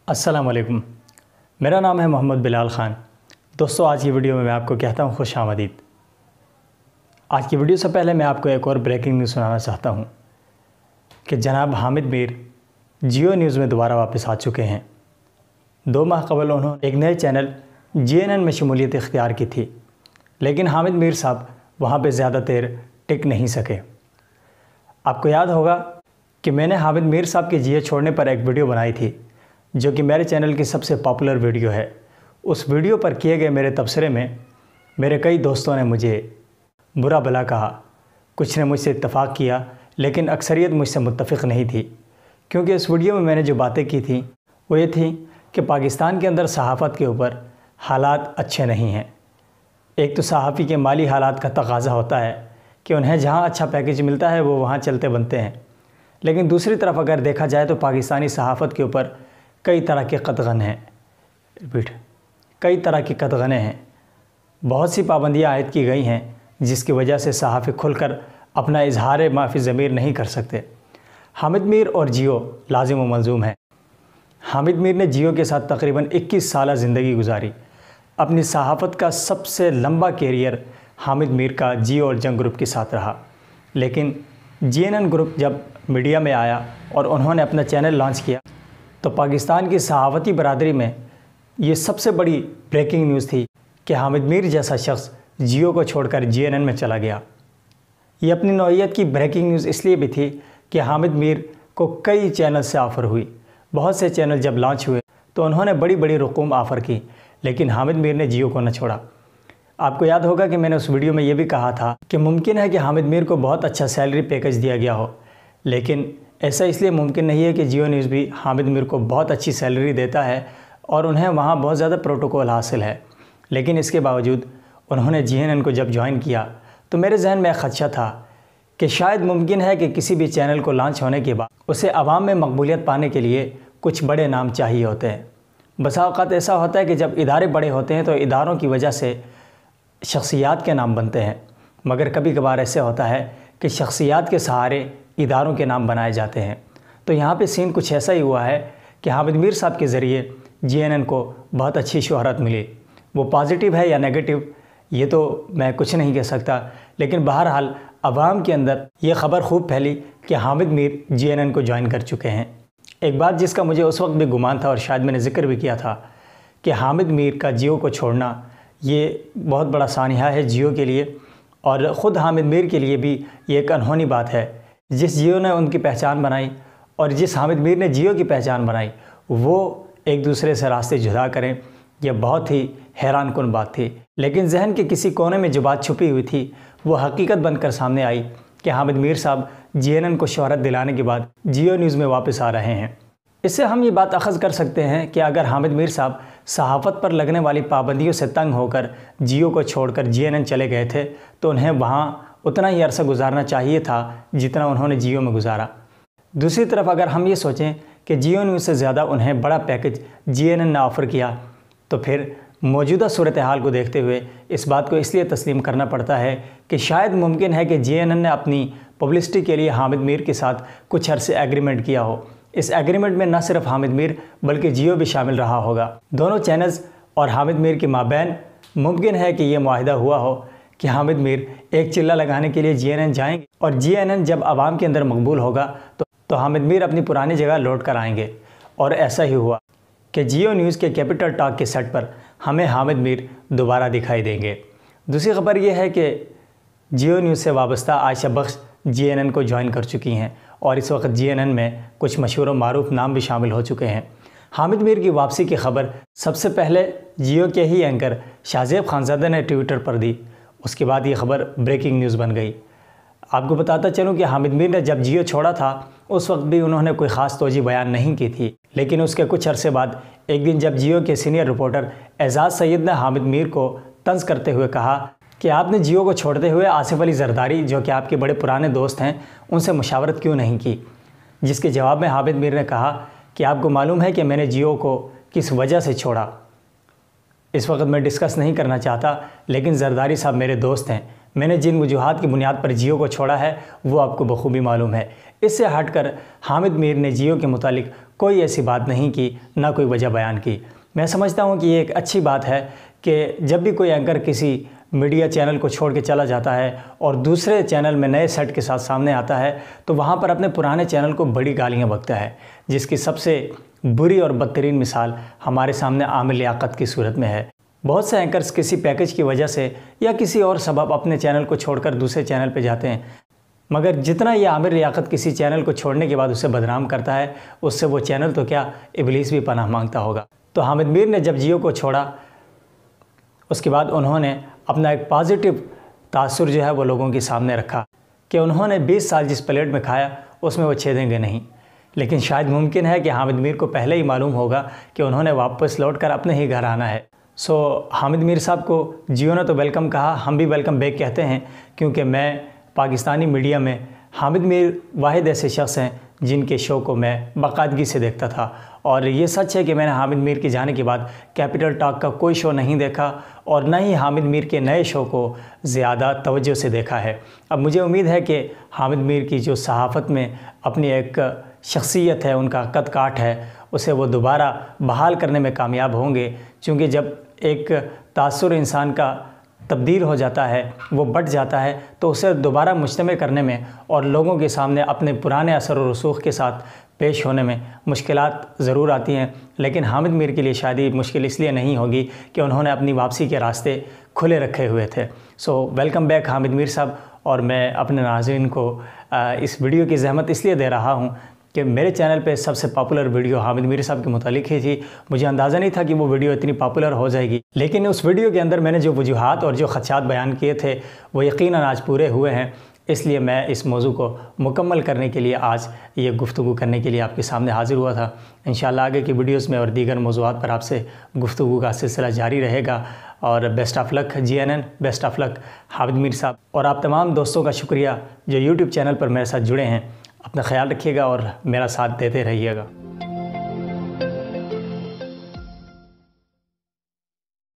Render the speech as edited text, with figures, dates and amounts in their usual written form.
अस्सलामुअलैकुम। मेरा नाम है मोहम्मद बिलाल ख़ान। दोस्तों, आज की वीडियो में मैं आपको कहता हूँ खुश आमदीद। आज की वीडियो से पहले मैं आपको एक और ब्रेकिंग न्यूज़ सुनाना चाहता हूँ कि जनाब हामिद मीर जियो न्यूज़ में दोबारा वापस आ चुके हैं। 2 माह कबल उन्होंने एक नए चैनल JNN में शमूलियत इख्तियार की थी, लेकिन हामिद मीर साहब वहाँ पर ज़्यादा देर टिक नहीं सके। आपको याद होगा कि मैंने हामिद मीर साहब के जियो छोड़ने पर एक वीडियो बनाई थी, जो कि मेरे चैनल की सबसे पॉपुलर वीडियो है। उस वीडियो पर किए गए मेरे तबसरे में मेरे कई दोस्तों ने मुझे बुरा भला कहा। कुछ ने मुझसे इत्तफ़ाक़ किया, लेकिन अक्सरियत मुझसे मुत्तफ़िक़ नहीं थी, क्योंकि इस वीडियो में मैंने जो बातें की थी वो ये थी कि पाकिस्तान के अंदर सहाफ़त के ऊपर हालात अच्छे नहीं हैं। एक तो सहाफ़ी के माली हालात का तकाज़ा होता है कि उन्हें जहाँ अच्छा पैकेज मिलता है वो वहाँ चलते बनते हैं, लेकिन दूसरी तरफ अगर देखा जाए तो पाकिस्तानी सहाफ़त के ऊपर कई तरह के कतगन हैं। कई तरह की कतगने हैं। बहुत सी पाबंदियाँ आयद की गई हैं, जिसकी वजह से सहाफ़ी खुलकर अपना इजहार माफ़ी ज़मीर नहीं कर सकते। हामिद मीर और जियो लाजिम व मलज़ूम है। हामिद मीर ने जियो के साथ तकरीबन 21 साल ज़िंदगी गुजारी। अपनी सहाफ़त का सबसे लंबा कैरियर हामिद मीर का जियो और जंग ग्रुप के साथ रहा, लेकिन JNN ग्रुप जब मीडिया में आया और उन्होंने अपना चैनल लॉन्च किया तो पाकिस्तान की सहाफ़ती बरादरी में ये सबसे बड़ी ब्रेकिंग न्यूज़ थी कि हामिद मीर जैसा शख्स जियो को छोड़कर JNN में चला गया। ये अपनी नौइयत की ब्रेकिंग न्यूज़ इसलिए भी थी कि हामिद मीर को कई चैनल से ऑफ़र हुई। बहुत से चैनल जब लॉन्च हुए तो उन्होंने बड़ी बड़ी रकूम ऑफ़र की, लेकिन हामिद मीर ने जियो को न छोड़ा। आपको याद होगा कि मैंने उस वीडियो में ये भी कहा था कि मुमकिन है कि हामिद मीर को बहुत अच्छा सैलरी पैकेज दिया गया हो, लेकिन ऐसा इसलिए मुमकिन नहीं है कि जियो न्यूज़ भी हामिद मीर को बहुत अच्छी सैलरी देता है और उन्हें वहाँ बहुत ज़्यादा प्रोटोकॉल हासिल है। लेकिन इसके बावजूद उन्होंने JNN को जब ज्वाइन किया तो मेरे जहन में एक ख़दशा था कि शायद मुमकिन है कि किसी भी चैनल को लॉन्च होने के बाद उसे आवाम में मकबूलियत पाने के लिए कुछ बड़े नाम चाहिए होते हैं। बसा औक़ात ऐसा होता है कि जब इदारे बड़े होते हैं तो इदारों की वजह से शख्सियात के नाम बनते हैं, मगर कभी कभार ऐसे होता है कि शख्सियात के सहारे इदारों के नाम बनाए जाते हैं। तो यहाँ पे सीन कुछ ऐसा ही हुआ है कि हामिद मीर साहब के ज़रिए JNN को बहुत अच्छी शोहरत मिली। वो पॉजिटिव है या नेगेटिव ये तो मैं कुछ नहीं कह सकता, लेकिन बहरहाल अवाम के अंदर ये ख़बर खूब फैली कि हामिद मीर JNN को ज्वाइन कर चुके हैं। एक बात जिसका मुझे उस वक्त भी गुमान था और शायद मैंने ज़िक्र भी किया था कि हामिद मीर का जियो को छोड़ना ये बहुत बड़ा सानिया है जियो के लिए, और ख़ुद हामिद मीर के लिए भी ये एक अनहोनी बात है। जिस जियो ने उनकी पहचान बनाई और जिस हामिद मीर ने जियो की पहचान बनाई, वो एक दूसरे से रास्ते जुदा करें, यह बहुत ही हैरान कुन बात थी। लेकिन जहन के किसी कोने में जो बात छुपी हुई थी वो हकीकत बनकर सामने आई कि हामिद मीर साहब JNN को शोहरत दिलाने के बाद जियो न्यूज़ में वापस आ रहे हैं। इससे हम ये बात अख़ज़ कर सकते हैं कि अगर हामिद मीर साहब सहाफ़त पर लगने वाली पाबंदियों से तंग होकर जियो को छोड़कर JNN चले गए थे तो उन्हें वहाँ उतना ही अरसा गुजारना चाहिए था जितना उन्होंने जियो में गुजारा। दूसरी तरफ अगर हम ये सोचें कि जियो न्यूज़ से ज़्यादा उन्हें बड़ा पैकेज JNN ने ऑफ़र किया, तो फिर मौजूदा सूरत हाल को देखते हुए इस बात को इसलिए तस्लीम करना पड़ता है कि शायद मुमकिन है कि JNN ने अपनी पब्लिसिटी के लिए हामिद मीर के साथ कुछ अरसे एग्रीमेंट किया हो। इस एग्रीमेंट में न सिर्फ हामिद मीर बल्कि जियो भी शामिल रहा होगा। दोनों चैनल्स और हामिद मीर के माबैन मुमकिन है कि यह मुआहिदा हुआ हो कि हामिद मीर एक चिल्ला लगाने के लिए JNN जाएंगे और JNN जब आवाम के अंदर मकबूल होगा तो हामिद मीर अपनी पुरानी जगह लौट कर आएंगे। और ऐसा ही हुआ कि जियो न्यूज़ के कैपिटल टॉक के सेट पर हमें हामिद मीर दोबारा दिखाई देंगे। दूसरी खबर यह है कि जियो न्यूज़ से वाबस्ता आयशा बख्श JNN को ज्वाइन कर चुकी हैं और इस वक्त JNN में कुछ मशहूर व मारूफ नाम भी शामिल हो चुके हैं। हामिद मीर की वापसी की खबर सबसे पहले जियो के ही एंकर शाहज़ेब खानज़ादा ने ट्विटर पर दी। उसके बाद ये खबर ब्रेकिंग न्यूज़ बन गई। आपको बताता चलूँ कि हामिद मीर ने जब जियो छोड़ा था उस वक्त भी उन्होंने कोई ख़ास तोजी बयान नहीं की थी, लेकिन उसके कुछ अरसे बाद एक दिन जब जियो के सीनियर रिपोर्टर एजाज़ सैयद ने हामिद मीर को तंज़ करते हुए कहा कि आपने जियो को छोड़ते हुए आसिफ अली ज़रदारी, जो कि आपके बड़े पुराने दोस्त हैं, उनसे मुशावरत क्यों नहीं की। जिसके जवाब में हामिद मीर ने कहा कि आपको मालूम है कि मैंने जियो को किस वजह से छोड़ा। इस वक्त मैं डिस्कस नहीं करना चाहता, लेकिन ज़रदारी साहब मेरे दोस्त हैं। मैंने जिन वजूहात की बुनियाद पर जियो को छोड़ा है वो आपको बखूबी मालूम है। इससे हटकर हामिद मीर ने जियो के मुतालिक कोई ऐसी बात नहीं की, ना कोई वजह बयान की। मैं समझता हूँ कि ये एक अच्छी बात है कि जब भी कोई एंकर किसी मीडिया चैनल को छोड़ के चला जाता है और दूसरे चैनल में नए सेट के साथ सामने आता है तो वहाँ पर अपने पुराने चैनल को बड़ी गालियाँ बकता है, जिसकी सबसे बुरी और बदतरीन मिसाल हमारे सामने आमिर लियाकत की सूरत में है। बहुत से एंकर्स किसी पैकेज की वजह से या किसी और सबब अपने चैनल को छोड़कर दूसरे चैनल पर जाते हैं, मगर जितना ये आमिर लियाकत किसी चैनल को छोड़ने के बाद उसे बदनाम करता है, उससे वो चैनल तो क्या इबलीस भी पनाह मांगता होगा। तो हामिद मीर ने जब जियो को छोड़ा, उसके बाद उन्होंने अपना एक पॉजिटिव तासुर जो है वो लोगों के सामने रखा कि उन्होंने 20 साल जिस प्लेट में खाया उसमें वो छेदेंगे नहीं। लेकिन शायद मुमकिन है कि हामिद मीर को पहले ही मालूम होगा कि उन्होंने वापस लौटकर अपने ही घर आना है। हामिद मीर साहब को जियो ने तो वेलकम कहा, हम भी वेलकम बैक कहते हैं, क्योंकि मैं पाकिस्तानी मीडिया में हामिद मीर वाहिद ऐसे शख्स हैं जिनके शो को मैं बाकायदगी से देखता था। और ये सच है कि मैंने हामिद मीर के जाने के बाद कैपिटल टॉक का कोई शो नहीं देखा और न ही हामिद मीर के नए शो को ज़्यादा तवज्जो से देखा है। अब मुझे उम्मीद है कि हामिद मीर की जो सहाफ़त में अपनी एक शख्सियत है, उनका कद काठ है, उसे वो दोबारा बहाल करने में कामयाब होंगे, क्योंकि जब एक तासुर इंसान का तब्दील हो जाता है, वो बढ़ जाता है, तो उसे दोबारा मुजतमे करने में और लोगों के सामने अपने पुराने असर और रसूख के साथ पेश होने में मुश्किलात ज़रूर आती हैं। लेकिन हामिद मीर के लिए शायद ये मुश्किल इसलिए नहीं होगी कि उन्होंने अपनी वापसी के रास्ते खुले रखे हुए थे। वेलकम बैक हामिद मीर साहब। और मैं अपने नाज़रीन को इस वीडियो की ज़हमत इसलिए दे रहा हूँ कि मेरे चैनल पे सबसे पॉपुलर वीडियो हामिद मीर साहब के मुतालिक ही थी। मुझे अंदाज़ा नहीं था कि वो वीडियो इतनी पॉपुलर हो जाएगी, लेकिन उस वीडियो के अंदर मैंने जो वजूहात और जो ख़दशात बयान किए थे वो यकीनन आज पूरे हुए हैं। इसलिए मैं इस मौजू को मुकम्मल करने के लिए आज ये गुफ्तगू करने के लिए आपके सामने हाज़िर हुआ था। इंशाअल्लाह आगे की वीडियोज़ में और दीगर मौज़ूआत पर आपसे गुफ्तगू का सिलसिला जारी रहेगा। और best of luck GNN, best of luck Hamid Mir साहब। और आप तमाम दोस्तों का शुक्रिया जो यूट्यूब चैनल पर मेरे साथ जुड़े हैं। अपना ख्याल रखिएगा और मेरा साथ देते रहिएगा।